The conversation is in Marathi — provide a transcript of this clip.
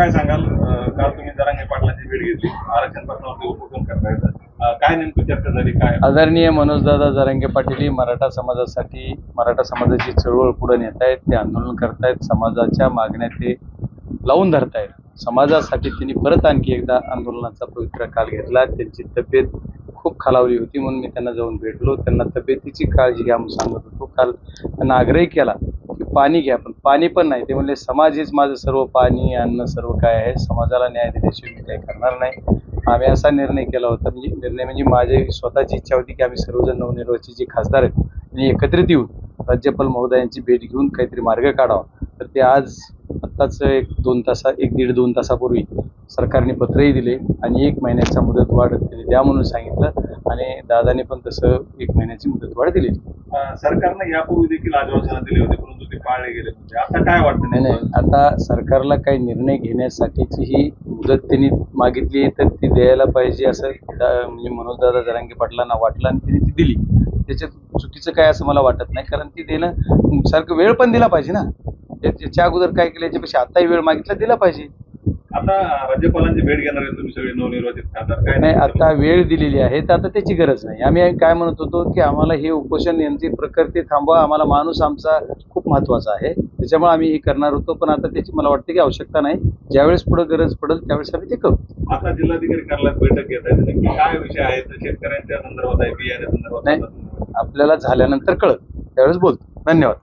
काय सांगाल? काल तुम्ही जरांगे पाटलांची भेट घेतली, आरक्षण प्रश्नावरती उपोषण करतायत, काय नेमकी चर्चा झाली? काय आदरणीय मनोजदादा जरांगे पाटील मराठा समाजासाठी मराठा समाजाची चळवळ पुढे नेत आहेत, ते आंदोलन करतायत, समाजाच्या मागण्या ते लावून धरतायत. समाजासाठी त्यांनी परत आणखी एकदा आंदोलनाचा पवित्र काल घेतला. त्यांची तब्येत खूप खालावली होती म्हणून मी त्यांना जाऊन भेटलो, त्यांना तब्येतीची काळजी घ्या म्हणून सांगत होतो. काल त्यांना आग्रह केला की पाणी घ्या, पण पाणी पण नाही. ते म्हणले समाज हेच माझं सर्व, पाणी अन्न सर्व काय आहे, समाजाला न्याय दिल्याशिवाय मी काही करणार नाही. आम्ही असा निर्णय केला होता, निर्णय म्हणजे माझी स्वतःची इच्छा होती की आम्ही सर्वजण नवनिर्वाचित जे खासदार आहेत त्यांनी एकत्रित येऊन राज्यपाल महोदयांची भेट घेऊन काहीतरी मार्ग काढावा. तर ते आज आत्ताच एक दीड दोन तासापूर्वी सरकारने पत्रही दिले आणि 1 महिन्याचा मुदतवाढ द्या म्हणून सांगितलं आणि दादाने पण तसं 1 महिन्याची मुदतवाढ दिली. सरकारने यापूर्वी देखील आश्वासनं दिली होती, परंतु ते पाळले गेले. म्हणजे आता काय वाटतं? नाही, आता सरकारला काही निर्णय घेण्यासाठीची ही मुदत त्यांनी मागितली तर ती द्यायला पाहिजे असं म्हणजे मनोजदादा जरांगे पाटलांना वाटलं आणि त्यांनी ती दिली. त्याच्यात चुकीचं काय असं मला वाटत नाही, कारण ती देणं सारखं वेळ पण दिला पाहिजे ना. त्याच्या अगोदर काय केलं याच्यापेक्षा आताही वेळ मागितला दिला पाहिजे. आता राज्यपालांची भेट घेणार आहे तुम्ही सगळे नवनिर्वाचित खासदार, काय नाही, आता वेळ दिलेली आहे तर आता त्याची गरज नाही. आम्ही काय म्हणत होतो की आम्हाला हे उपोषण यांची प्रकृती थांबवा, आम्हाला माणूस आमचा खूप महत्वाचा आहे, त्याच्यामुळे आम्ही हे करणार होतो. पण आता त्याची मला वाटतं की आवश्यकता नाही. ज्यावेळेस पुढे गरज पडेल त्यावेळेस आम्ही ते करू. आता जिल्हाधिकारी कार्यालयात बैठक घेत आहे, नक्की काय विषय आहेत? शेतकऱ्यांच्या संदर्भात आहे, बियाण्या संदर्भात? नाही, आपल्याला झाल्यानंतर कळत त्यावेळेस बोलतो. धन्यवाद.